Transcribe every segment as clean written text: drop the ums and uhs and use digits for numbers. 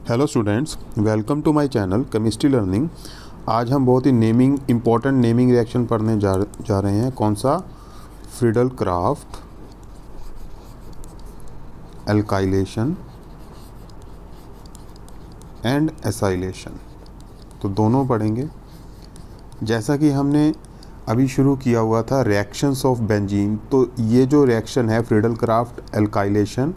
Hello students, welcome to my channel chemistry learning. आज हम बहुत ही इम्पोर्टेंट नेमिंग रिएक्शन पढ़ने जा रहे हैं। कौन सा? Friedel craft alkylation and acylation. तो दोनों पढ़ेंगे। जैसा कि हमने अभी शुरू किया हुआ था रिएक्शंस ऑफ बेंजीन, तो ये जो रिएक्शन है Friedel craft alkylation,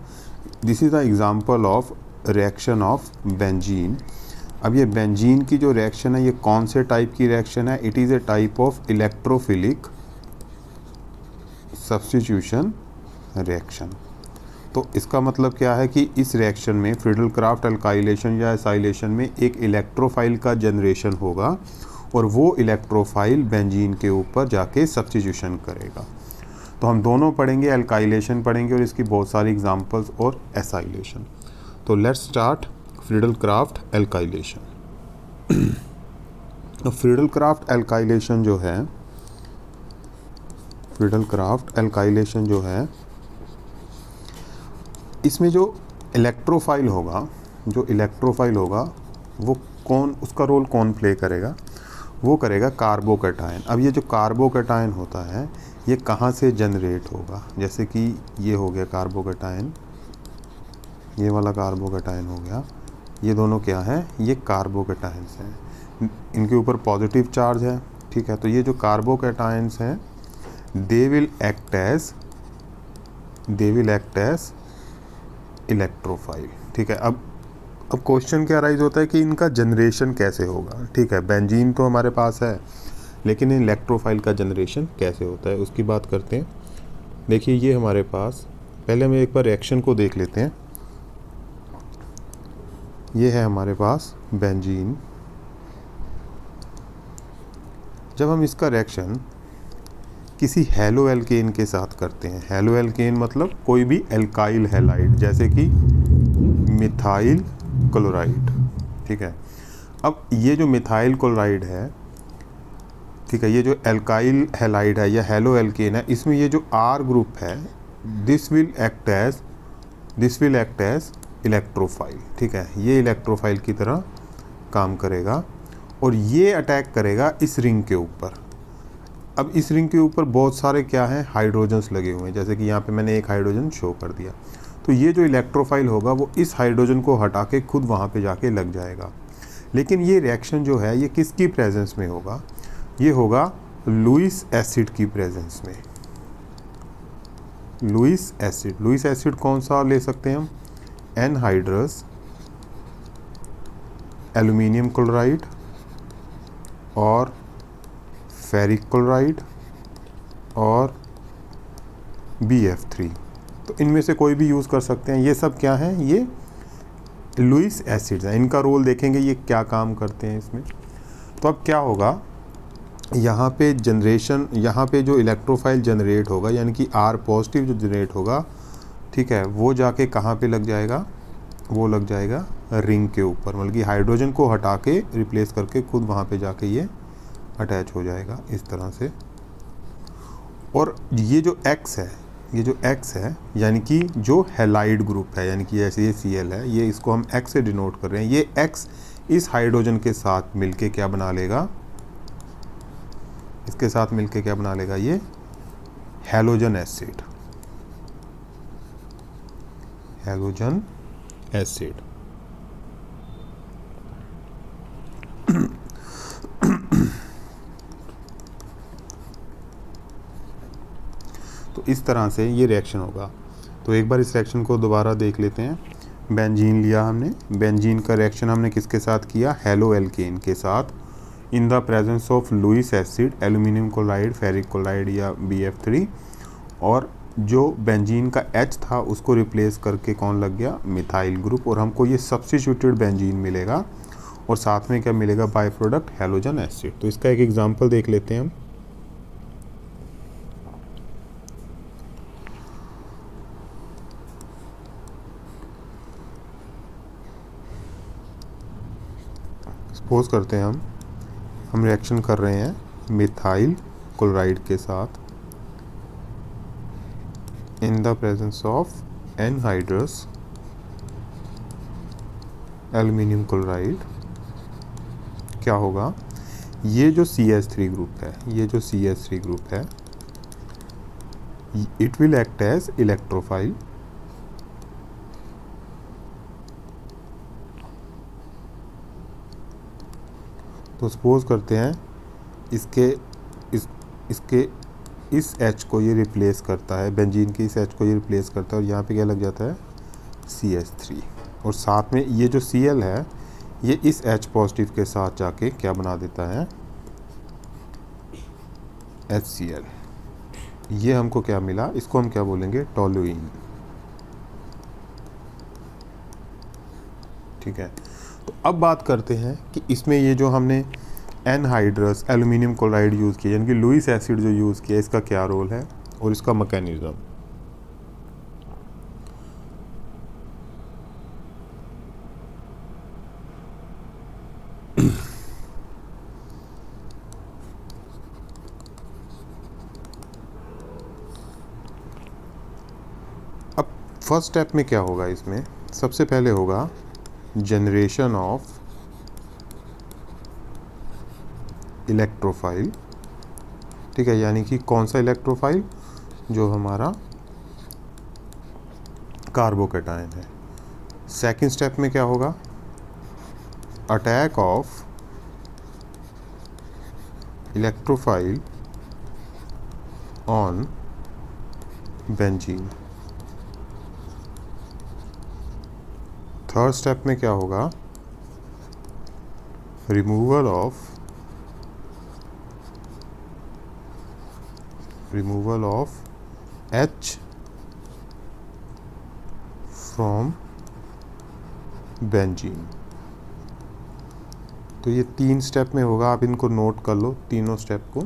this is the example of reaction of benzene. अब ये बेंजीन की जो रिएक्शन है ये कौन से टाइप की रिएक्शन है? It is a type of electrophilic substitution reaction. तो इसका मतलब क्या है कि इस रिएक्शन में फ्रीडल क्राफ्ट एल्काइलेशन या एसाइलेशन में एक इलेक्ट्रोफाइल का जनरेशन होगा और वो इलेक्ट्रोफाइल बेंजीन के ऊपर जाके सब्स्टिट्यूशन करेगा। तो हम दोनों पढ़ेंगे, एल्काइलेशन पढ़ेंगे और इसकी बहुत सारी एग्जांपल्स, और एसाइलेशन। तो let's start Friedel craft alkylation. तो फ्रीडल क्राफ्ट एल्काइलेशन जो है, फ्रीडल क्राफ्ट एल्काइलेशन जो है, इसमें जो इलेक्ट्रोफाइल होगा वो कौन, उसका रोल कौन प्ले करेगा? वो करेगा कार्बोकैटायन। अब ये जो कार्बोकैटायन होता है ये कहाँ से जनरेट होगा? जैसे कि ये हो गया कार्बोकैटायन, ये वाला कार्बोकैटायन हो गया। ये दोनों क्या है? ये कार्बोकैटायंस हैं, इनके ऊपर पॉजिटिव चार्ज है। ठीक है, तो ये जो कार्बोकैटायंस हैं they will act as electrophile. ठीक है, अब क्वेश्चन क्या राइज होता है कि इनका जनरेशन कैसे होगा? ठीक है, बेंजीन तो हमारे पास है, लेकिन इलेक्ट्रोफाइल का जनरेशन कैसे होता है उसकी बात करते हैं। देखिए ये हमारे पास, पहले हम एक बार रिएक्शन को देख लेते हैं। ये है हमारे पास बेंजीन। जब हम इसका रिएक्शन किसी हैलो एल्केन के साथ करते हैं, हैलो एल्केन मतलब कोई भी एल्काइल हैलाइड, जैसे कि मिथाइल क्लोराइड। ठीक है, अब ये जो मिथाइल क्लोराइड है, ठीक है, ये जो एल्काइल हैलाइड है या हैलो एल्केन है, इसमें ये जो आर ग्रुप है this will act as electrophile. ठीक है, ये इलेक्ट्रोफाइल की तरह काम करेगा और ये अटैक करेगा इस रिंग के ऊपर। अब इस रिंग के ऊपर बहुत सारे क्या हैं? हाइड्रोजन्स लगे हुए हैं, जैसे कि यहाँ पे मैंने एक हाइड्रोजन शो कर दिया। तो ये जो इलेक्ट्रोफाइल होगा वो इस हाइड्रोजन को हटा के खुद वहाँ पे जाके लग जाएगा। लेकिन ये रिएक्शन जो है ये किसकी प्रेजेंस में होगा? ये होगा लुईस एसिड की प्रेजेंस में। लुईस एसिड कौन सा ले सकते हैं हम? एनहाइड्रस एल्यूमिनियम क्लोराइड और फेरिक क्लोराइड और BF3। तो इनमें से कोई भी यूज़ कर सकते हैं। ये सब क्या हैं? ये लुईस एसिड्स हैं। इनका रोल देखेंगे ये क्या काम करते हैं इसमें। तो अब क्या होगा, यहाँ पे जनरेशन, यहाँ पे जो इलेक्ट्रोफाइल जनरेट होगा यानी कि R पॉजिटिव जो जनरेट होगा, ठीक है, वो जाके कहाँ पे लग जाएगा? वो लग जाएगा रिंग के ऊपर, मतलब कि हाइड्रोजन को हटा के रिप्लेस करके खुद वहाँ पे जाके ये अटैच हो जाएगा इस तरह से। और ये जो X है यानी कि जो हैलाइड ग्रुप है, यानी कि जैसे ये Cl है, ये इसको हम X से डिनोट कर रहे हैं। ये X इस हाइड्रोजन के साथ मिलके क्या बना लेगा? इसके साथ मिलके क्या बना लेगा? ये हैलोजन एसिड। तो इस तरह से ये रिएक्शन होगा। तो एक बार इस रिएक्शन को दोबारा देख लेते हैं। बेंजीन लिया हमने, बेंजीन का रिएक्शन हमने किसके साथ किया? हैलो एल्केन के साथ, in the presence of Lewis acid, aluminium chloride, ferric chloride या BF3। और जो बेंजीन का H था उसको रिप्लेस करके कौन लग गया? Methyl group. और हमको ये सब्स्टिट्यूटेड बेंजीन मिलेगा और साथ में क्या मिलेगा? By product halogen acid. तो इसका एक एग्जांपल देख लेते हैं हम। सपोज करते हैं हम रिएक्शन कर रहे हैं मिथाइल क्लोराइड के साथ in the presence of anhydrous aluminium chloride क्या होगा, ये जो CH3 ग्रुप है, ये जो CH3 ग्रुप है, it will act as electrophile तो सपोज करते हैं इसके इस H को ये रिप्लेस करता है, बेंजीन की इस H को ये रिप्लेस करता है और यहाँ पे क्या लग जाता है CH3 और साथ में ये जो Cl है ये इस H पॉजिटिव के साथ जाके क्या बना देता है HCl। ये हमको क्या मिला, इसको हम क्या बोलेंगे टोलुइन। ठीक है, तो अब बात करते हैं कि इसमें ये जो हमने एनहाइड्रस एल्युमिनियम क्लोराइड यूज़ किया यानी कि लुईस एसिड जो यूज़ किया, इसका क्या रोल है और इसका मैकेनिज्म। अब फर्स्ट स्टेप में क्या होगा, इसमें सबसे पहले होगा जनरेशन ऑफ इलेक्ट्रोफाइल। ठीक है, यानी कि कौन सा इलेक्ट्रोफाइल, जो हमारा कार्बोकेटायन है। सेकंड स्टेप में क्या होगा, attack of electrophile on benzene. Third step में क्या होगा, removal of H from benzene. तो ये 3 स्टेप में होगा, आप इनको नोट कर लो तीनों स्टेप को,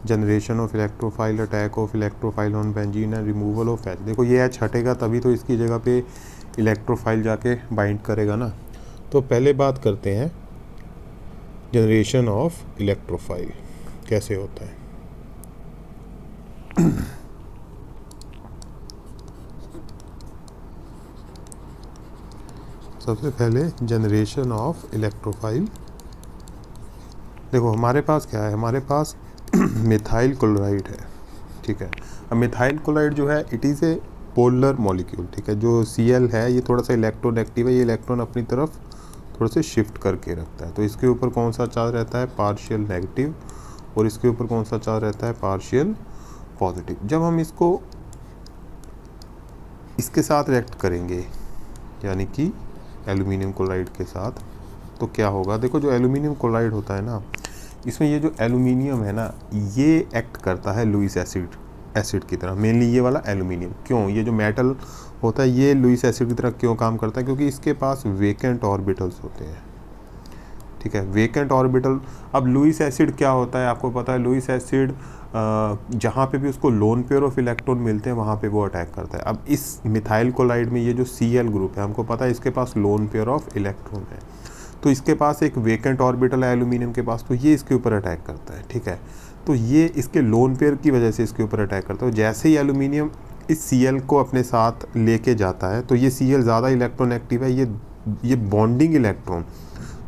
generation of electrophile, attack of electrophile on benzene and removal of H। देखो ये H हटेगा तभी तो इसकी जगह पे इलेक्ट्रोफाइल जाके बाइंड करेगा ना। तो पहले बात करते हैं जनरेशन ऑफ इलेक्ट्रोफाइल कैसे होता है। सबसे पहले जनरेशन ऑफ इलेक्ट्रोफाइल, देखो हमारे पास क्या है, हमारे पास मिथाइल क्लोराइड है। ठीक है, अब मिथाइल क्लोराइड जो है it is a polar molecule. ठीक है, जो Cl है ये थोड़ा सा इलेक्ट्रोनेगेटिव है, ये इलेक्ट्रॉन अपनी तरफ थोड़ा से शिफ्ट करके रखता है। तो इसके ऊपर कौन सा चार्ज रहता है, पार्शियल नेगेटिव, और इसके ऊपर कौन सा चार्ज रहता है, पार्शियल पॉजिटिव। जब हम इसको इसके साथ रिएक्ट करेंगे यानी कि एल्युमिनियम क्लोराइड के साथ, तो क्या होगा, देखो जो एल्युमिनियम क्लोराइड होता है ना, इसमें ये जो एल्युमिनियम है ना, ये एक्ट करता है लुईस एसिड की तरह, मेनली ये वाला एल्युमिनियम। क्यों, ये जो मेटल होता है ये लुईस एसिड की तरह क्यों काम करता है, क्योंकि इसके पास वेकेंट ऑर्बिटल्स होते हैं। ठीक है, वेकेंट ऑर्बिटल। अब लुईस एसिड क्या होता है आपको पता है, लुईस एसिड जहाँ पे भी उसको लोन पेयर ऑफ इलेक्ट्रॉन मिलते हैं वहाँ पे वो अटैक करता है। अब इस मिथाइल क्लोराइड में ये जो Cl ग्रुप है, हमको पता है इसके पास लोन पेयर ऑफ इलेक्ट्रॉन है, तो इसके पास एक वेकेंट ऑर्बिटल है एल्यूमिनियम के पास, तो ये इसके ऊपर अटैक करता है। ठीक है, तो ये इसके लोन पेयर की वजह से इसके ऊपर अटैक करता है। जैसे ही एल्यूमिनियम इस Cl को अपने साथ लेके जाता है तो ये Cl ज़्यादा इलेक्ट्रोनेगेटिव है, ये बॉन्डिंग इलेक्ट्रॉन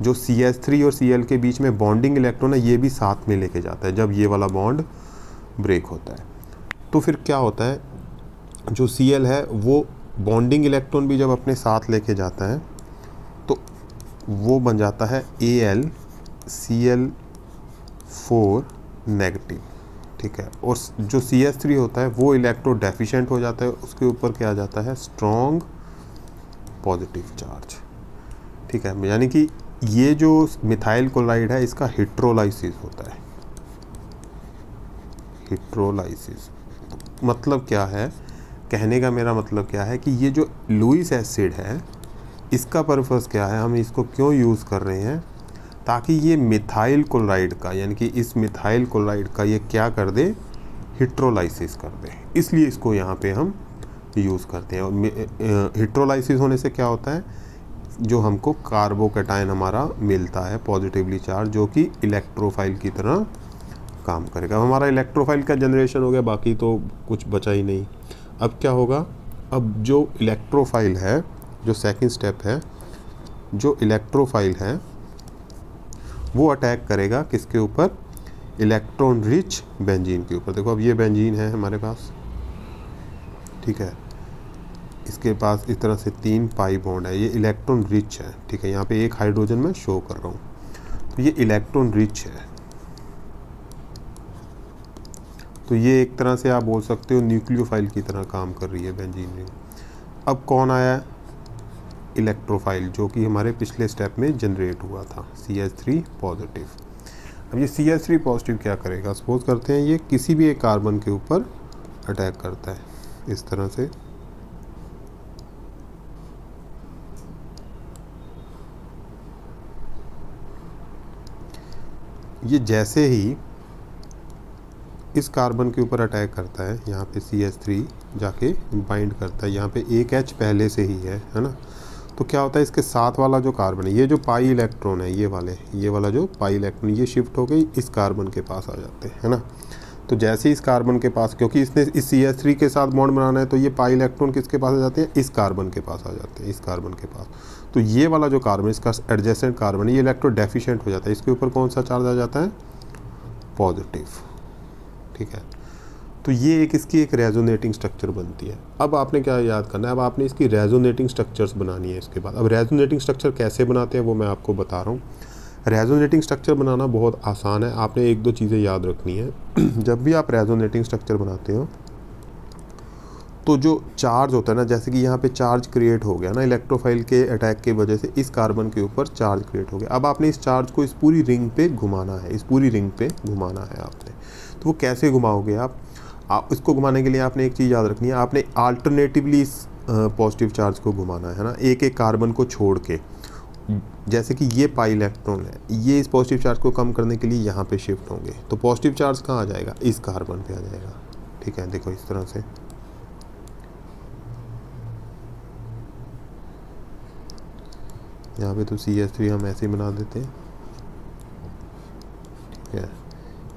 जो CH3 और Cl के बीच में बॉन्डिंग इलेक्ट्रॉन है ये भी साथ में लेके जाता है जब ये वाला बॉन्ड ब्रेक होता है। तो फिर क्या होता है, जो Cl है वो बॉन्डिंग इलेक्ट्रॉन भी जब अपने साथ लेके जाता है तो वो बन जाता है AlCl4 नेगेटिव। ठीक है, और जो CH3 होता है वो इलेक्ट्रो डेफिशिएंट हो जाता है, उसके ऊपर क्या आ जाता है, स्ट्रॉन्ग पॉजिटिव चार्ज। ठीक है, यानी कि ये जो मिथाइल क्लोराइड है इसका हिट्रोलाइसिस होता है। हिट्रोलाइसिस मतलब क्या है, कहने का मेरा मतलब क्या है कि ये जो लुईस एसिड है इसका पर्पस क्या है, हम इसको क्यों यूज़ कर रहे हैं, ताकि ये मिथाइल क्लोराइड का यानी कि इस मिथाइल क्लोराइड का ये क्या कर दे, हिट्रोलाइसिस कर दे, इसलिए इसको यहाँ पे हम यूज़ करते हैं। और हिट्रोलाइसिस होने से क्या होता है, जो हमको कार्बोकेटायन हमारा मिलता है पॉजिटिवली चार्ज, जो कि इलेक्ट्रोफाइल की तरह काम करेगा। हमारा इलेक्ट्रोफाइल का जनरेशन हो गया, बाकी तो कुछ बचा ही नहीं। अब क्या होगा, अब जो इलेक्ट्रोफाइल है, जो सेकंड स्टेप है, जो इलेक्ट्रोफाइल है वो अटैक करेगा किसके ऊपर, इलेक्ट्रॉन रिच बेंजीन के ऊपर। देखो अब ये बेंजीन है हमारे पास, ठीक है, इसके पास इस तरह से 3 पाई बॉन्ड है, ये इलेक्ट्रॉन रिच है, ठीक है, यहाँ पे एक हाइड्रोजन मैं शो कर रहा हूँ, तो ये इलेक्ट्रॉन रिच है। तो ये एक तरह से आप बोल सकते हो न्यूक्लियोफाइल की तरह काम कर रही है बेंजीन रिंग। अब कौन आया, इलेक्ट्रोफाइल, जो कि हमारे पिछले स्टेप में जनरेट हुआ था, CH3 पॉजिटिव। अब ये CH3 पॉजिटिव क्या करेगा, सपोज करते हैं ये किसी भी एक कार्बन के ऊपर अटैक करता है इस तरह से, ये जैसे ही इस कार्बन के ऊपर अटैक करता है, यहाँ पे CH3 जाके बाइंड करता है, यहाँ पे एक H पहले से ही है ना, तो क्या होता है इसके साथ वाला जो कार्बन है, ये जो पाई इलेक्ट्रॉन है, ये वाला जो पाई इलेक्ट्रॉन, ये शिफ्ट हो गई इस कार्बन के पास आ जाते हैं, है ना। तो जैसे ही इस कार्बन के पास, क्योंकि इसने इस CH3 के साथ बॉन्ड बनाना है, तो ये पाई इलेक्ट्रॉन किसके पास आ जाते हैं, इस कार्बन के पास आ जाते हैं, इस कार्बन के पास। तो ये वाला जो कार्बन, इसका एडजेसेंट कार्बन है, ये इलेक्ट्रो डेफिशिएंट हो जाता है, इसके ऊपर कौन सा चार्ज आ जाता है, पॉजिटिव, ठीक है। तो ये एक इसकी एक रेजोनेटिंग स्ट्रक्चर बनती है। अब आपने क्या याद करना है, अब आपने इसकी रेजोनेटिंग स्ट्रक्चर्स बनानी है इसके बाद। अब रेजोनेटिंग स्ट्रक्चर कैसे बनाते हैं वो मैं आपको बता रहा हूँ। रेजोनेटिंग स्ट्रक्चर बनाना बहुत आसान है, आपने 1-2 चीज़ें याद रखनी है। जब भी आप रेजोनेटिंग स्ट्रक्चर बनाते हो तो जो चार्ज होता है ना, जैसे कि यहाँ पे चार्ज क्रिएट हो गया ना इलेक्ट्रोफाइल के अटैक की वजह से, इस कार्बन के ऊपर चार्ज क्रिएट हो गया। अब आपने इस चार्ज को इस पूरी रिंग पे घुमाना है, इस पूरी रिंग पे घुमाना है आपने। तो वो कैसे घुमाओगे आप इसको घुमाने के लिए आपने एक चीज़ याद रखनी है, आपने अल्टरनेटिवली इस पॉजिटिव चार्ज को घुमाना है ना, एक एक कार्बन को छोड़ के। जैसे कि ये पाई इलेक्ट्रॉन है, ये इस पॉजिटिव चार्ज को कम करने के लिए यहाँ पे शिफ्ट होंगे, तो पॉजिटिव चार्ज कहाँ आ जाएगा, इस कार्बन पे आ जाएगा, ठीक है। देखो इस तरह से, यहाँ पे तो CH3 हम ऐसे ही बना देते हैं, ठीक है।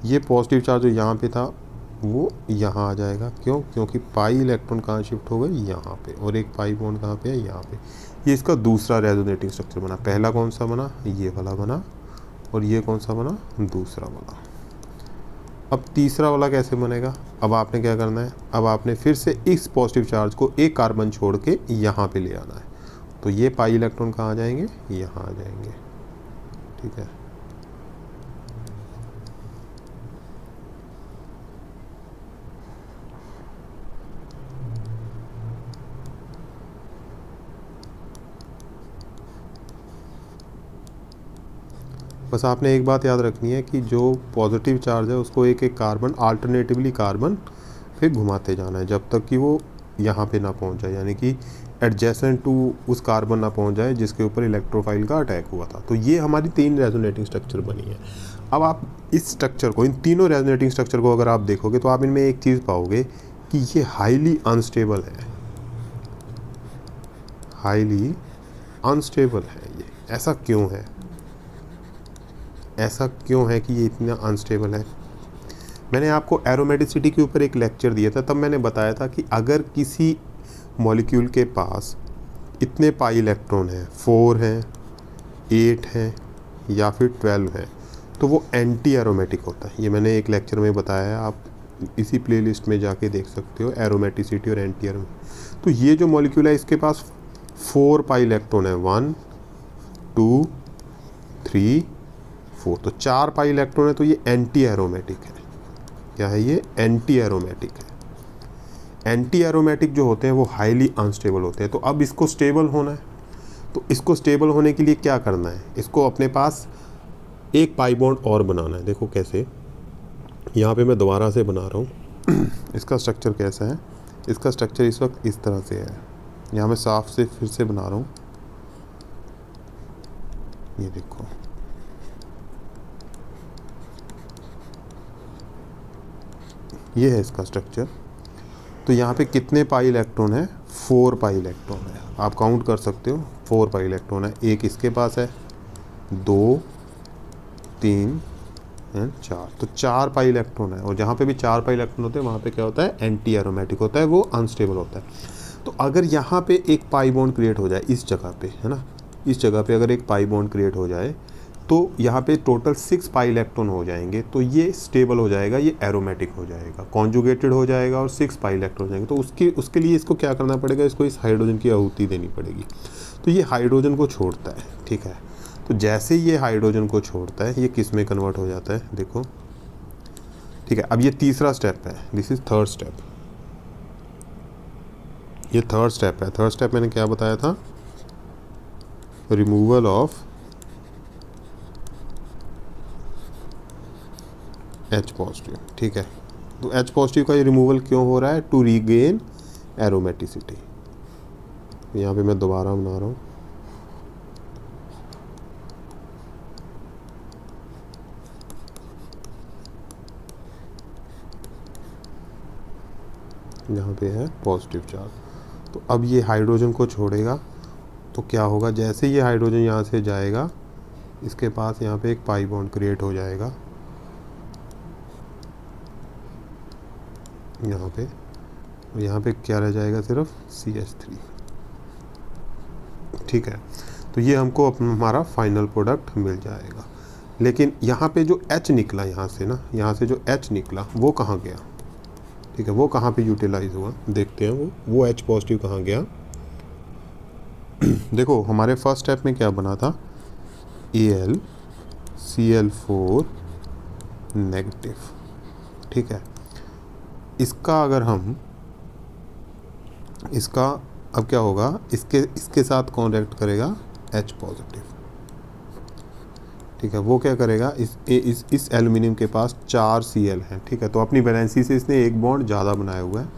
ये पॉजिटिव चार्ज जो यहाँ पे था वो यहाँ आ जाएगा, क्यों, क्योंकि पाई इलेक्ट्रॉन कहाँ शिफ्ट हो गए, यहाँ पे, और एक पाई बॉन्ड कहाँ पे है, यहाँ पे। ये इसका दूसरा रेजोनेटिंग स्ट्रक्चर बना। पहला कौन सा बना, ये वाला बना, और ये कौन सा बना, दूसरा वाला। अब तीसरा वाला कैसे बनेगा, अब आपने क्या करना है, अब आपने फिर से इस पॉजिटिव चार्ज को एक कार्बन छोड़ के यहाँ पे ले आना है, तो ये पाई इलेक्ट्रॉन कहाँ आ जाएंगे, यहाँ आ जाएंगे, ठीक है। बस आपने एक बात याद रखनी है कि जो पॉजिटिव चार्ज है उसको एक एक कार्बन अल्टरनेटिवली कार्बन फिर घुमाते जाना है जब तक कि वो यहाँ पे ना पहुँच जाए, यानी कि एडजेसेंट टू उस कार्बन ना पहुँच जाए जिसके ऊपर इलेक्ट्रोफाइल का अटैक हुआ था। तो ये हमारी 3 रेजोनेटिंग स्ट्रक्चर बनी है। अब आप इस स्ट्रक्चर को, इन तीनों रेजोनेटिंग स्ट्रक्चर को अगर आप देखोगे तो आप इनमें एक चीज़ पाओगे कि ये हाईली अनस्टेबल है, हाईली अनस्टेबल है। ये ऐसा क्यों है, ऐसा क्यों है कि ये इतना अनस्टेबल है? मैंने आपको एरोमेटिसिटी के ऊपर एक लेक्चर दिया था, तब मैंने बताया था कि अगर किसी मॉलिक्यूल के पास इतने पाई इलेक्ट्रॉन हैं, 4 हैं, 8 हैं या फिर 12 हैं, तो वो एंटी एरोमेटिक होता है। ये मैंने एक लेक्चर में बताया है, आप इसी प्लेलिस्ट में जाके देख सकते हो, एरोमेटिसिटी और एंटी एरोमेटिक। तो ये जो मॉलिक्यूल है इसके पास 4 पाई इलेक्ट्रॉन है, 1 2 3 4, तो 4 पाई इलेक्ट्रॉन है, तो ये एंटी एरोमेटिक है। क्या है ये? एंटी एरोमेटिक है। एंटी एरोमेटिक जो होते हैं वो हाईली अनस्टेबल होते हैं। तो अब इसको स्टेबल होना है, तो इसको स्टेबल होने के लिए क्या करना है, इसको अपने पास एक पाई बॉन्ड और बनाना है। देखो कैसे, यहाँ पे मैं दोबारा से बना रहा हूँ। इसका स्ट्रक्चर कैसा है, इसका स्ट्रक्चर इस वक्त इस तरह से है। यहाँ मैं साफ से फिर से बना रहा हूँ, ये देखो, ये है इसका स्ट्रक्चर। तो यहाँ पे कितने पाई इलेक्ट्रॉन है? 4 पाई इलेक्ट्रॉन है। आप काउंट कर सकते हो, 4 पाई इलेक्ट्रॉन है। एक इसके पास है, 2 3 एंड 4, तो 4 पाई इलेक्ट्रॉन है। और जहाँ पे भी 4 पाई इलेक्ट्रॉन होते हैं वहाँ पे क्या होता है? एंटी एरोमेटिक होता है, वो अनस्टेबल होता है। तो अगर यहाँ पे एक पाई बॉन्ड क्रिएट हो जाए इस जगह पे, है ना, इस जगह पे अगर एक पाई बॉन्ड क्रिएट हो जाए तो यहाँ पे टोटल 6 पाई इलेक्ट्रॉन हो जाएंगे, तो ये स्टेबल हो जाएगा, ये एरोमेटिक हो जाएगा, कॉन्जुगेटेड हो जाएगा और 6 पाई इलेक्ट्रॉन हो जाएंगे। तो उसके लिए इसको क्या करना पड़ेगा, इसको इस हाइड्रोजन की आहुति देनी पड़ेगी। तो ये हाइड्रोजन को छोड़ता है, ठीक है। तो जैसे ये हाइड्रोजन को छोड़ता है ये किस में कन्वर्ट हो जाता है, देखो, ठीक है। अब ये तीसरा स्टेप है, दिस इज थर्ड स्टेप, ये थर्ड स्टेप है। थर्ड स्टेप मैंने क्या बताया था, रिमूवल ऑफ H पॉजिटिव, ठीक है। तो H पॉजिटिव का ये रिमूवल क्यों हो रहा है, टू रीगेन एरोमेटिसिटी। यहाँ पे मैं दोबारा बना रहा हूँ, यहाँ पे है पॉजिटिव चार्ज। तो अब ये हाइड्रोजन को छोड़ेगा तो क्या होगा, जैसे ये हाइड्रोजन यहाँ से जाएगा इसके पास यहाँ पे एक पाई बॉन्ड क्रिएट हो जाएगा यहाँ पे क्या रह जाएगा, सिर्फ CH3, ठीक है। तो ये हमको अपना हमारा फाइनल प्रोडक्ट मिल जाएगा। लेकिन यहाँ पे जो H निकला यहाँ से ना, यहाँ से जो H निकला वो कहाँ गया, ठीक है, वो कहाँ पे यूटिलाइज हुआ, देखते हैं वो H पॉजिटिव कहाँ गया। देखो हमारे फर्स्ट स्टेप में क्या बना था, AlCl4 नेगेटिव, ठीक है। इसका अगर हम इसका अब क्या होगा, इसके साथ कौन रिएक्ट करेगा, H पॉजिटिव, ठीक है। वो क्या करेगा, इस एल्युमिनियम के पास 4 Cl हैं, ठीक है। तो अपनी वैलेंसी से इसने एक बॉन्ड ज़्यादा बनाया हुआ है,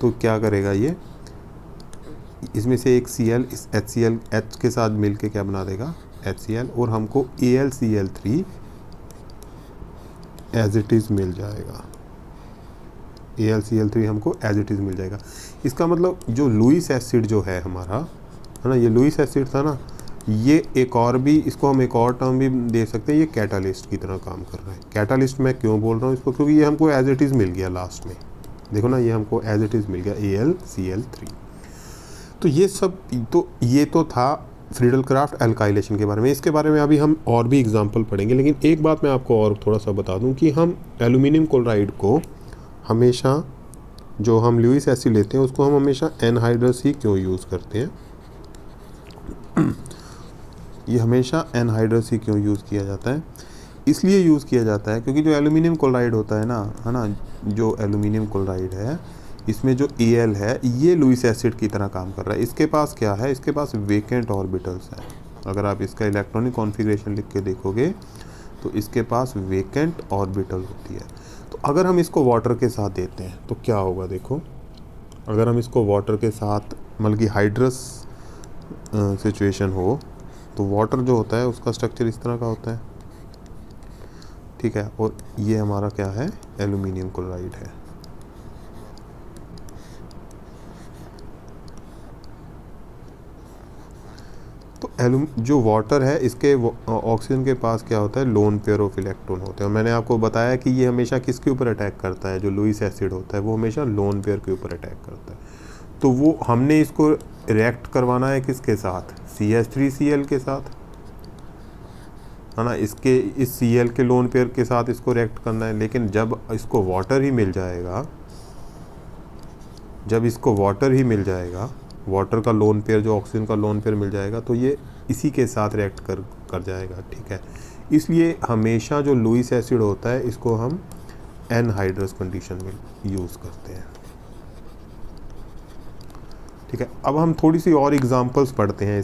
तो क्या करेगा ये, इसमें से एक Cl इस HCl H के साथ मिलके क्या बना देगा, HCl, और हमको AlCl3 एज इट इज़ मिल जाएगा। AlCl3 हमको एज इट इज़ मिल जाएगा। इसका मतलब जो लुईस एसिड जो है हमारा, है ना, ये लुईस एसिड था ना, ये एक और भी, इसको हम एक और टर्म भी दे सकते हैं, ये कैटालिस्ट की तरह काम कर रहा है। कैटालिस्ट मैं क्यों बोल रहा हूँ इसको, क्योंकि ये हमको एज इट इज़ मिल गया लास्ट में, देखो ना, ये हमको एज इट इज़ मिल गया AlCl3। तो ये तो था फ्रीडल क्राफ्ट एल्काइलेशन के बारे में। इसके बारे में अभी हम और भी एग्जांपल पढ़ेंगे, लेकिन एक बात मैं आपको और थोड़ा सा बता दूं कि हम एल्यूमिनियम क्लोराइड को हमेशा, जो हम लुईस एसिड लेते हैं उसको हम हमेशा एनहाइड्रस ही क्यों यूज़ करते हैं, ये हमेशा एनहाइड्रस ही क्यों यूज़ किया जाता है, इसलिए यूज़ किया जाता है क्योंकि जो एल्यूमिनियम क्लोराइड होता है ना, जो एल्यूमिनियम क्लोराइड है इसमें जो Al है ये लुईस एसिड की तरह काम कर रहा है। इसके पास क्या है, इसके पास वेकेंट ऑर्बिटल्स हैं। अगर आप इसका इलेक्ट्रॉनिक कॉन्फ़िगरेशन लिख के देखोगे तो इसके पास वेकेंट ऑर्बिटल होती है। तो अगर हम इसको वाटर के साथ देते हैं तो क्या होगा, देखो, अगर हम इसको वाटर के साथ, मतलब कि हाइड्रस सिचुएशन हो, तो वाटर जो होता है उसका स्ट्रक्चर इस तरह का होता है, ठीक है। और ये हमारा क्या है, एल्यूमिनियम क्लोराइड है। तो जो वाटर है इसके ऑक्सीजन के पास क्या होता है, लोन पेयर ऑफ इलेक्ट्रॉन होते हैं। और मैंने आपको बताया कि ये हमेशा किसके ऊपर अटैक करता है, जो लुईस एसिड होता है वो हमेशा लोन पेयर के ऊपर अटैक करता है। तो वो हमने इसको रिएक्ट करवाना है किसके साथ, CH3Cl के साथ, है ना, इस Cl के लोन पेयर के साथ इसको रिएक्ट करना है। लेकिन जब इसको वाटर ही मिल जाएगा, वाटर का लोन पेयर, जो ऑक्सीजन का लोन पेयर मिल जाएगा, तो ये इसी के साथ रिएक्ट कर जाएगा, ठीक है। इसलिए हमेशा जो लुईस एसिड होता है इसको हम एनहाइड्रस कंडीशन में यूज़ करते हैं, ठीक है। अब हम थोड़ी सी और एग्जांपल्स पढ़ते हैं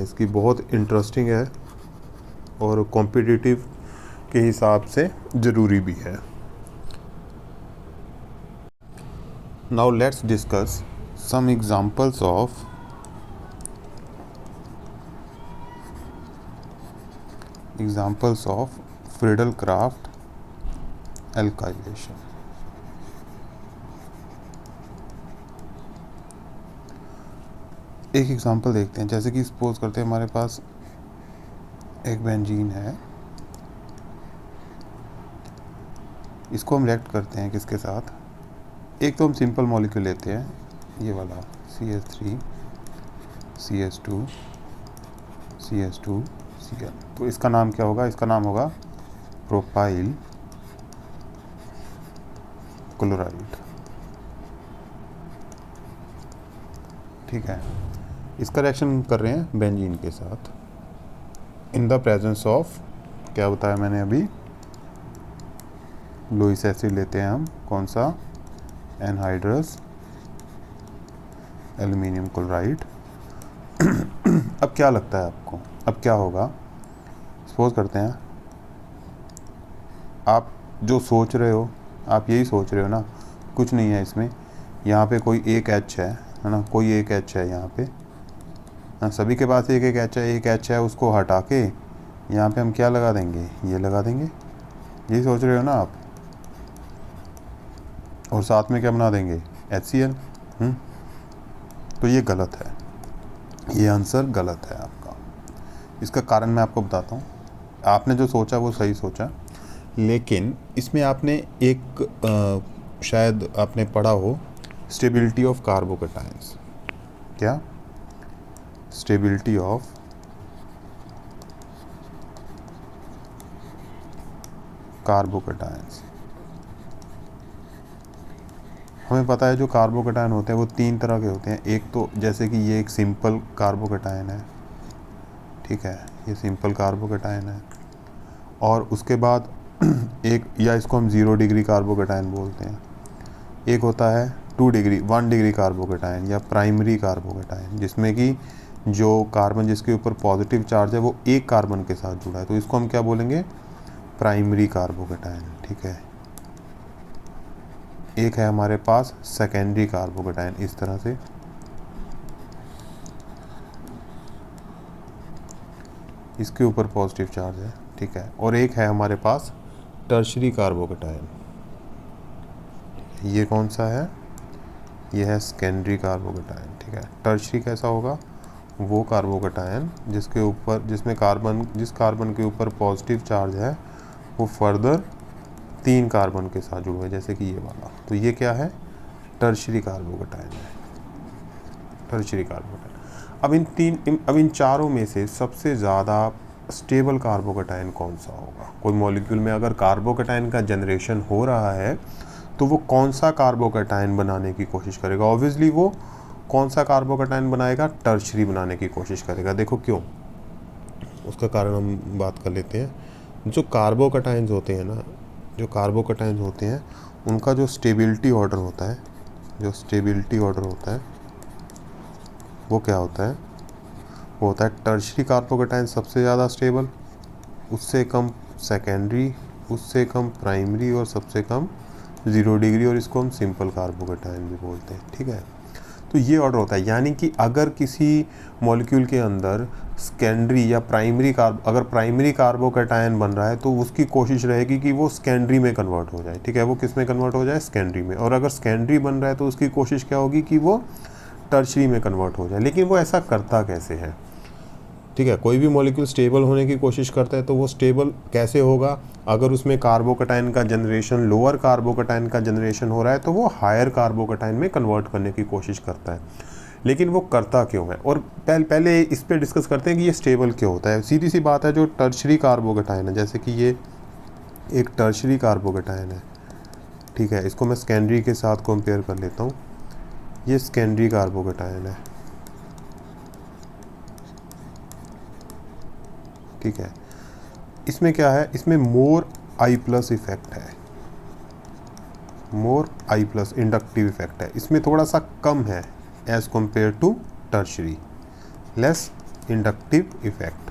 इसकी, बहुत इंटरेस्टिंग है और कॉम्पिटिटिव के हिसाब से ज़रूरी भी है। Now let's discuss some examples of Friedel-Crafts alkylation. एक एग्जांपल देखते हैं, जैसे कि सपोज करते हैं हमारे पास एक बेंजीन है, इसको हम रिएक्ट करते हैं किसके साथ, एक तो हम सिंपल मॉलिक्यूल लेते हैं, ये वाला CH3 CH2 CH2 Cl। तो इसका नाम क्या होगा? इसका नाम होगा प्रोपाइल क्लोराइड। ठीक है, इसका रिएक्शन कर रहे हैं बेंजीन के साथ इन द प्रेजेंस ऑफ, क्या बताया मैंने अभी, लुईस एसिड लेते हैं हम, कौन सा? Anhydrous aluminium chloride. अब क्या लगता है आपको, अब क्या होगा? सपोज करते हैं आप जो सोच रहे हो, आप यही सोच रहे हो ना, कुछ नहीं है इसमें, यहाँ पे कोई एक एच है ना, कोई एक एच है यहाँ पे, हाँ सभी के पास एक एक एच है, एक एच है, उसको हटा के यहाँ पे हम क्या लगा देंगे? ये लगा देंगे, यही सोच रहे हो ना आप, और साथ में क्या बना देंगे? HCl। तो ये गलत है, ये आंसर गलत है आपका। इसका कारण मैं आपको बताता हूँ। आपने जो सोचा वो सही सोचा, लेकिन इसमें आपने एक शायद आपने पढ़ा हो स्टेबिलिटी ऑफ कार्बोकैटायंस। क्या? Stability of carbocations. हमें पता है जो कार्बोकैटायन होते हैं वो 3 तरह के होते हैं। एक तो जैसे कि ये एक सिंपल कार्बोकैटायन है, ठीक है, ये सिंपल कार्बोकैटायन है, और उसके बाद एक, या इसको हम 0 डिग्री कार्बोकैटायन बोलते हैं। एक होता है 2 डिग्री 1 डिग्री कार्बोकैटायन या प्राइमरी कार्बोकैटायन, जिसमें कि जो कार्बन जिसके ऊपर पॉजिटिव चार्ज है वो एक कार्बन के साथ जुड़ा है, तो इसको हम क्या बोलेंगे? Primary carbocation. ठीक है, एक है हमारे पास सेकेंडरी कार्बोकैटायन, इस तरह से, इसके ऊपर पॉजिटिव चार्ज है, ठीक है, और एक है हमारे पास टर्शरी कार्बोकैटायन। ये कौन सा है? ये है सेकेंडरी कार्बोकैटायन। ठीक है, टर्शरी कैसा होगा? वो कार्बोकैटायन जिसके ऊपर, जिसमें कार्बन, जिस कार्बन के ऊपर पॉजिटिव चार्ज है वो फर्दर 3 कार्बन के साथ जुड़ा है, जैसे कि ये वाला। तो ये क्या है? टर्शरी कार्बोकैटायन है, टर्शरी कार्बोकैटायन। अब इन चारों में से सबसे ज़्यादा स्टेबल कार्बोकैटायन कौन सा होगा? कोई मॉलिक्यूल में अगर कार्बोकैटायन का जनरेशन हो रहा है तो वो कौन सा कार्बोकैटायन बनाने की कोशिश करेगा? ऑब्वियसली वो कौन सा कार्बोकैटायन बनाएगा? टर्शरी बनाने की कोशिश करेगा। देखो क्यों, उसका कारण हम बात कर लेते हैं। जो कार्बोकैटायंस होते हैं ना, जो कार्बोकैटायंस होते हैं उनका जो स्टेबिलिटी ऑर्डर होता है, जो स्टेबिलिटी ऑर्डर होता है वो क्या होता है? वो होता है टर्शरी कार्बोकैटायन सबसे ज़्यादा स्टेबल, उससे कम सेकेंडरी, उससे कम प्राइमरी, और सबसे कम 0 डिग्री, और इसको हम सिंपल कार्बोकैटायन भी बोलते हैं। ठीक है, तो ये ऑर्डर होता है। यानी कि अगर किसी मॉलिक्यूल के अंदर सेकेंडरी या प्राइमरी अगर प्राइमरी कार्बोकैटायन बन रहा है तो उसकी कोशिश रहेगी कि वो सेकेंडरी में कन्वर्ट हो जाए। ठीक है, वो किस में कन्वर्ट हो जाए? सेकेंडरी में। और अगर सेकेंडरी बन रहा है तो उसकी कोशिश क्या होगी कि वो टर्शरी में कन्वर्ट हो जाए। लेकिन वो ऐसा करता कैसे है? ठीक है, कोई भी मॉलिक्यूल स्टेबल होने की कोशिश करता है तो वो स्टेबल कैसे होगा? अगर उसमें कार्बोकैटायन का जनरेशन, लोअर कार्बोकैटायन का जनरेशन हो रहा है तो वो हायर कार्बोकैटायन में कन्वर्ट करने की कोशिश करता है। लेकिन वो करता क्यों है? और पहले इस पे डिस्कस करते हैं कि ये स्टेबल क्यों होता है। सीधी सी बात है, जो टर्शरी कार्बोकैटायन है, जैसे कि ये एक टर्शरी कार्बोकैटायन है, ठीक है, इसको मैं सेकेंडरी के साथ कंपेयर कर लेता हूँ। ये सेकेंडरी कार्बोकैटायन है, ठीक है, इसमें क्या है? इसमें मोर I+ इफेक्ट है, मोर I+ इंडक्टिव इफेक्ट है, इसमें थोड़ा सा कम है as compare to tertiary, less inductive effect.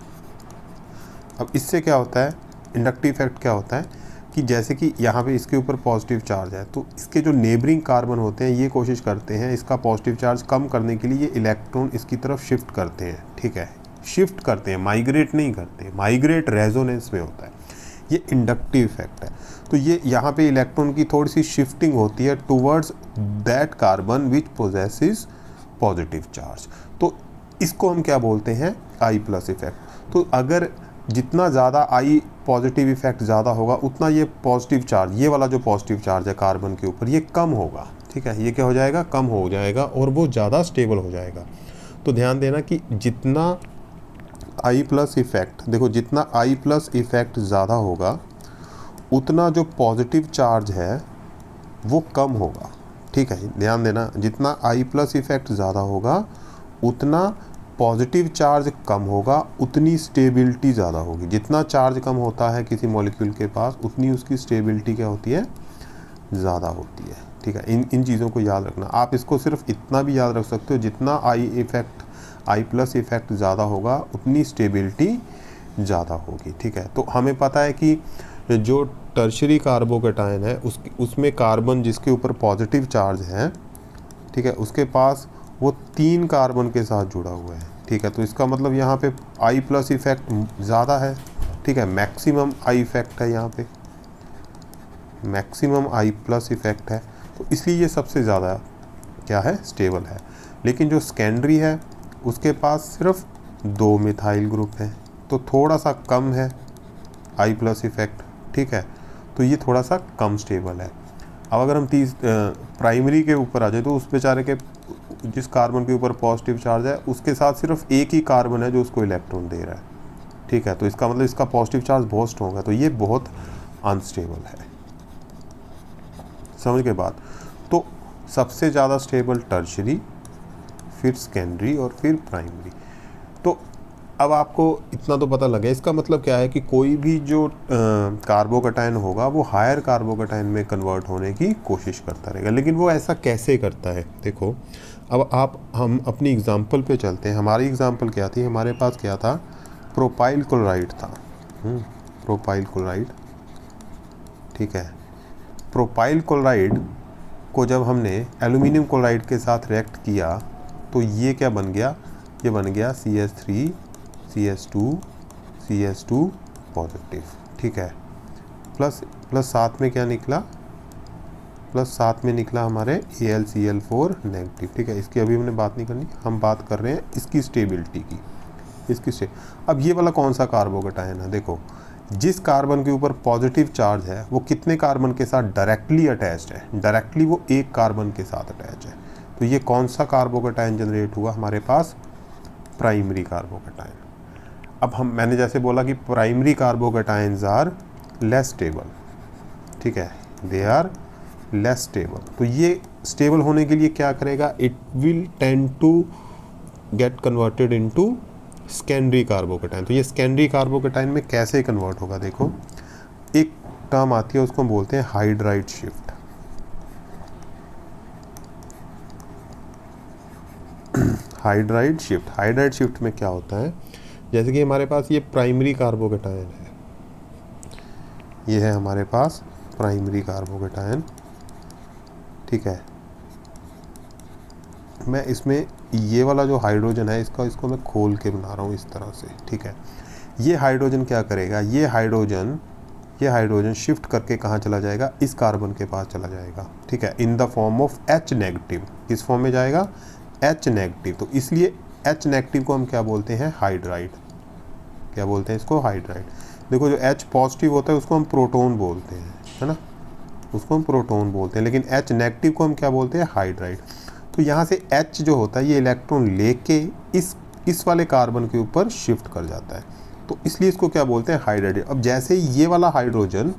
अब इससे क्या होता है? इंडक्टिव इफेक्ट क्या होता है कि जैसे कि यहाँ पे इसके ऊपर पॉजिटिव चार्ज है तो इसके जो नेबरिंग कार्बन होते हैं ये कोशिश करते हैं इसका पॉजिटिव चार्ज कम करने के लिए, ये इलेक्ट्रॉन इसकी तरफ शिफ्ट करते हैं। ठीक है, शिफ्ट करते हैं, माइग्रेट नहीं करते, माइग्रेट रेजोनेंस में होता है, ये इंडक्टिव इफेक्ट है। तो ये यहाँ पे इलेक्ट्रॉन की थोड़ी सी शिफ्टिंग होती है towards that carbon which possesses positive charge, तो इसको हम क्या बोलते हैं? I+ effect. तो अगर जितना ज़्यादा I पॉजिटिव इफेक्ट ज़्यादा होगा उतना ये पॉजिटिव चार्ज, ये वाला जो पॉजिटिव चार्ज है कार्बन के ऊपर, ये कम होगा। ठीक है, ये क्या हो जाएगा? कम हो जाएगा और वो ज़्यादा स्टेबल हो जाएगा। तो ध्यान देना कि जितना I प्लस इफ़ेक्ट, देखो जितना I प्लस इफ़ेक्ट ज़्यादा होगा उतना जो पॉजिटिव चार्ज है वो कम होगा। ठीक है, ध्यान देना, जितना I प्लस इफ़ेक्ट ज़्यादा होगा उतना पॉजिटिव चार्ज कम होगा, उतनी स्टेबिलिटी ज़्यादा होगी। जितना चार्ज कम होता है किसी मॉलिक्यूल के पास उतनी उसकी स्टेबिलिटी क्या होती है, ज़्यादा होती है। ठीक है, इन चीज़ों को याद रखना। आप इसको सिर्फ इतना भी याद रख सकते हो, जितना I प्लस इफ़ेक्ट ज़्यादा होगा उतनी स्टेबिलिटी ज़्यादा होगी। ठीक है, तो हमें पता है कि जो टर्शरी कार्बोकेटायन है उसमें कार्बन जिसके ऊपर पॉजिटिव चार्ज है, ठीक है, उसके पास वो 3 कार्बन के साथ जुड़ा हुआ है। ठीक है, तो इसका मतलब यहाँ पे I प्लस इफ़ेक्ट ज़्यादा है। ठीक है, मैक्सिमम I इफ़ेक्ट है, यहाँ पे मैक्सिमम I प्लस इफ़ेक्ट है, तो इसलिए ये सबसे ज़्यादा क्या है, स्टेबल है। लेकिन जो सेकेंडरी है उसके पास सिर्फ 2 मिथाइल ग्रुप है, तो थोड़ा सा कम है I प्लस इफ़ेक्ट। ठीक है, तो ये थोड़ा सा कम स्टेबल है। अब अगर हम प्राइमरी के ऊपर आ जाए तो उस बेचारे के जिस कार्बन के ऊपर पॉजिटिव चार्ज है उसके साथ सिर्फ एक ही कार्बन है जो उसको इलेक्ट्रॉन दे रहा है। ठीक है, तो इसका मतलब इसका पॉजिटिव चार्ज बहुत स्ट्रॉन्ग है, तो ये बहुत अनस्टेबल है। समझ के बाद, तो सबसे ज़्यादा स्टेबल टर्शरी, फिर सेकेंडरी और फिर प्राइमरी। तो अब आपको इतना तो पता लगे, इसका मतलब क्या है कि कोई भी जो कार्बोकेटायन होगा वो हायर कार्बोकेटायन में कन्वर्ट होने की कोशिश करता रहेगा। लेकिन वो ऐसा कैसे करता है, देखो अब हम अपनी एग्जांपल पे चलते हैं। हमारी एग्जांपल क्या थी, हमारे पास क्या था, प्रोपाइल क्लोराइड था। प्रोपाइल क्लोराइड, ठीक है, प्रोपाइल क्लोराइड को जब हमने एल्यूमिनियम क्लोराइड के साथ रिएक्ट किया तो ये क्या बन गया, ये बन गया CH3 CH2 पॉजिटिव। ठीक है, प्लस साथ में क्या निकला, प्लस साथ में निकला हमारे AlCl4 नेगेटिव। ठीक है, इसकी अभी हमने बात नहीं करनी, हम बात कर रहे हैं इसकी स्टेबिलिटी की, अब ये वाला कौन सा कार्बोकेटायन है, देखो जिस कार्बन के ऊपर पॉजिटिव चार्ज है वो कितने कार्बन के साथ डायरेक्टली अटैच्ड है, डायरेक्टली वो एक कार्बन के साथ अटैच है। तो ये कौन सा कार्बोकेटायन जनरेट हुआ हमारे पास, प्राइमरी कार्बोकेटायन। अब मैंने जैसे बोला कि प्राइमरी कार्बोकेटायंस आर लेस स्टेबल। ठीक है, दे आर लेस स्टेबल। तो ये स्टेबल होने के लिए क्या करेगा, it will tend to get converted into secondary carbocation. तो ये सेकेंडरी कार्बोकेटायन में कैसे कन्वर्ट होगा, देखो एक टर्म आती है उसको बोलते हैं हाइड्राइड शिफ्ट। हाइड्राइड शिफ्ट में क्या होता है, जैसे कि हमारे पास ये प्राइमरी कार्बोकेटायन है, ये है हमारे पास प्राइमरी कार्बोकेटायन। ठीक है, मैं इसमें ये वाला जो हाइड्रोजन है इसको मैं खोल के बना रहा हूँ इस तरह से। ठीक है, ये हाइड्रोजन क्या करेगा, ये हाइड्रोजन शिफ्ट करके कहाँ चला जाएगा, इस कार्बन के पास चला जाएगा। ठीक है, in the form of H negative, किस फॉर्म में जाएगा, H नेगेटिव। तो इसलिए H नेगेटिव को हम क्या बोलते हैं, हाइड्राइड। क्या बोलते हैं इसको, हाइड्राइड। देखो जो H पॉजिटिव होता है उसको हम प्रोटॉन बोलते हैं, है ना, उसको हम प्रोटॉन बोलते हैं, लेकिन H नेगेटिव को हम क्या बोलते हैं, हाइड्राइड। तो यहाँ से H जो होता है ये इलेक्ट्रॉन लेके इस वाले कार्बन के ऊपर शिफ्ट कर जाता है, तो इसलिए इसको क्या बोलते हैं, हाइड्राइड। अब जैसे ये वाला हाइड्रोजन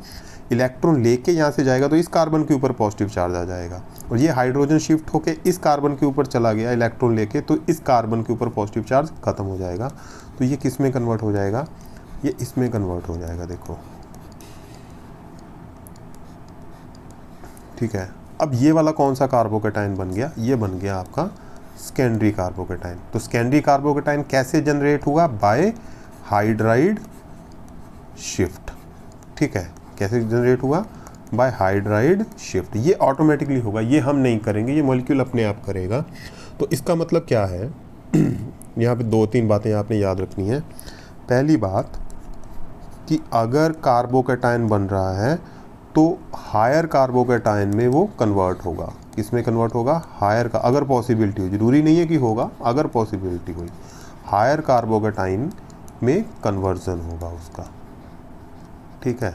इलेक्ट्रॉन लेके यहाँ से जाएगा तो इस कार्बन के ऊपर पॉजिटिव चार्ज आ जाएगा, और ये हाइड्रोजन शिफ्ट होके इस कार्बन के ऊपर चला गया इलेक्ट्रॉन लेके, तो इस कार्बन के ऊपर पॉजिटिव चार्ज खत्म हो जाएगा। तो ये किस में कन्वर्ट हो जाएगा, ये इसमें कन्वर्ट हो जाएगा, देखो। ठीक है, अब ये वाला कौन सा कार्बोकेटायन बन गया, ये बन गया आपका सेकेंडरी कार्बोकेटायन। तो सेकेंडरी कार्बोकेटायन कैसे जनरेट हुआ, बाय हाइड्राइड शिफ्ट। ठीक है, कैसे जनरेट हुआ, बाय हाइड्राइड शिफ्ट। ये ऑटोमेटिकली होगा, ये हम नहीं करेंगे, ये मॉलिक्यूल अपने आप करेगा। तो इसका मतलब क्या है यहाँ पे 2-3 बातें आपने याद रखनी है। पहली बात कि अगर कार्बोकेटायन बन रहा है तो हायर कार्बोकेटायन में वो कन्वर्ट होगा, किस में कन्वर्ट होगा, हायर का, अगर पॉसिबिलिटी हो, जरूरी नहीं है कि होगा, अगर पॉसिबिलिटी हुई हायर कार्बोकेटायन में कन्वर्जन होगा उसका। ठीक है,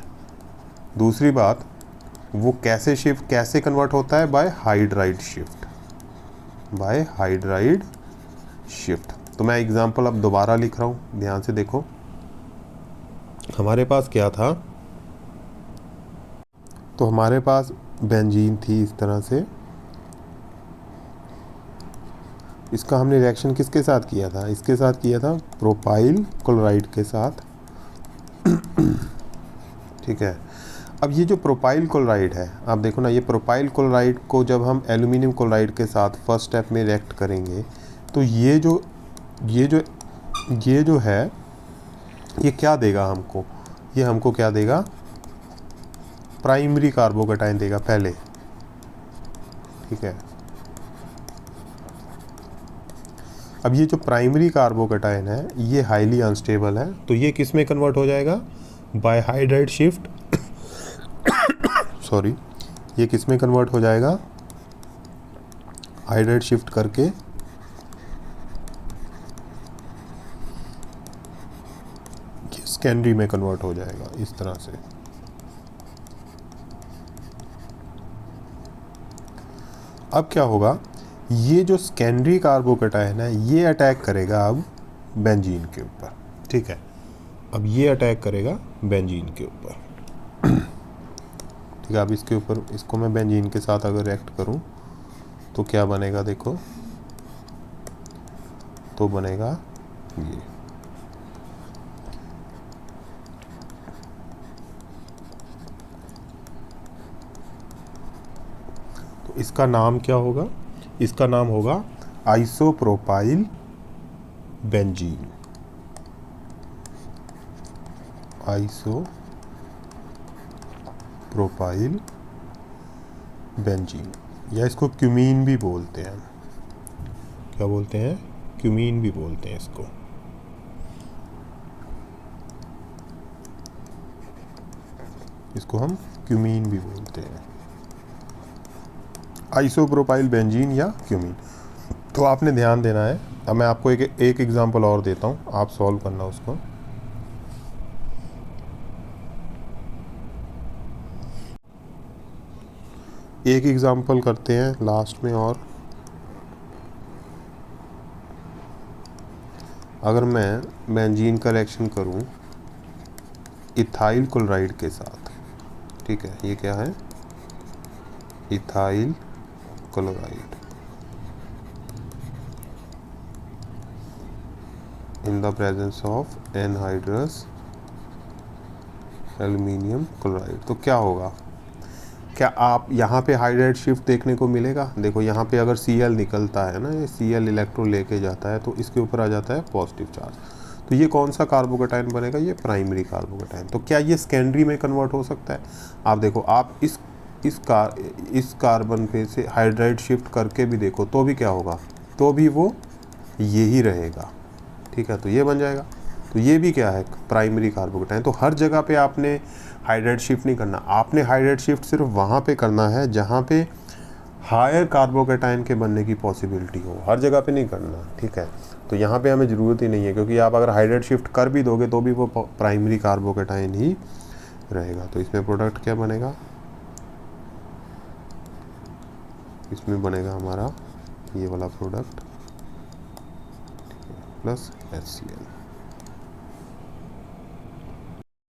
दूसरी बात, वो कैसे कन्वर्ट होता है, by hydride shift, by hydride shift. तो मैं एग्जांपल अब दोबारा लिख रहा हूँ, ध्यान से देखो। हमारे पास क्या था, तो हमारे पास बेंजीन थी इस तरह से, इसका हमने रिएक्शन किसके साथ किया था, इसके साथ किया था प्रोपाइल क्लोराइड के साथ। ठीक है। अब ये जो प्रोपाइल क्लोराइड है, आप देखो ना, ये प्रोपाइल क्लोराइड को जब हम एल्यूमिनियम क्लोराइड के साथ फर्स्ट स्टेप में रिएक्ट करेंगे तो ये जो है ये क्या देगा हमको, ये हमको क्या देगा, प्राइमरी कार्बोकेटाइन देगा पहले। ठीक है। अब ये जो प्राइमरी कार्बोकेटाइन है ये हाईली अनस्टेबल है, तो ये किस में कन्वर्ट हो जाएगा, बाय हाइड्राइड शिफ्ट सॉरी, ये किस में कन्वर्ट हो जाएगा, हाइड्राइड शिफ्ट करके सेकेंडरी में कन्वर्ट हो जाएगा इस तरह से। अब क्या होगा, ये जो सेकेंडरी कार्बोकेटाइन है ये अटैक करेगा अब बेंजीन के ऊपर। ठीक है। अब ये अटैक करेगा बेंजीन के ऊपर। ठीक है। अब इसके ऊपर, इसको मैं बेंजीन के साथ अगर रिएक्ट करूं तो क्या बनेगा, देखो तो बनेगा ये। तो इसका नाम क्या होगा, इसका नाम होगा आइसोप्रोपाइल बेंजीन। आइसोप्रोपाइल बेंजीन, या इसको क्यूमीन भी बोलते हैं। क्या बोलते हैं, क्यूमीन भी बोलते हैं इसको। इसको हम क्यूमीन भी बोलते हैं, आइसोप्रोपाइल बेंजीन या क्यूमीन। तो आपने ध्यान देना है। अब मैं आपको एक एग्जांपल और देता हूँ, आप सॉल्व करना उसको। एक एग्जांपल करते हैं लास्ट में। और अगर मैं बेंजीन का रिएक्शन करूं इथाइल क्लोराइड के साथ, ठीक है, ये क्या है, ethyl chloride in the presence of anhydrous aluminium chloride, तो क्या होगा, क्या आप यहाँ पे हाइड्राइड शिफ्ट देखने को मिलेगा। देखो यहाँ पे अगर Cl निकलता है ना, ये Cl इलेक्ट्रॉन लेके जाता है तो इसके ऊपर आ जाता है पॉजिटिव चार्ज, तो ये कौन सा कार्बोकेटाइन बनेगा, ये प्राइमरी कार्बोकेटाइन। तो क्या ये सेकेंडरी में कन्वर्ट हो सकता है। आप देखो, आप इस कार्बन पे से हाइड्राइड शिफ्ट करके भी देखो तो भी क्या होगा, तो भी वो यही रहेगा। ठीक है। तो ये बन जाएगा, तो ये भी क्या है, प्राइमरी कार्बोकेटाइन। तो हर जगह पे आपने हाइड्राइड शिफ्ट नहीं करना, आपने हाइड्राइड शिफ्ट सिर्फ वहाँ पे करना है जहाँ पे हायर कार्बोकेटाइन के बनने की पॉसिबिलिटी हो, हर जगह पे नहीं करना। ठीक है। तो यहाँ पे हमें ज़रूरत ही नहीं है, क्योंकि आप अगर हाइड्राइड शिफ्ट कर भी दोगे तो भी वो प्राइमरी कार्बोकेटाइन ही रहेगा। तो इसमें प्रोडक्ट क्या बनेगा, इसमें बनेगा हमारा ये वाला प्रोडक्ट प्लस HCl।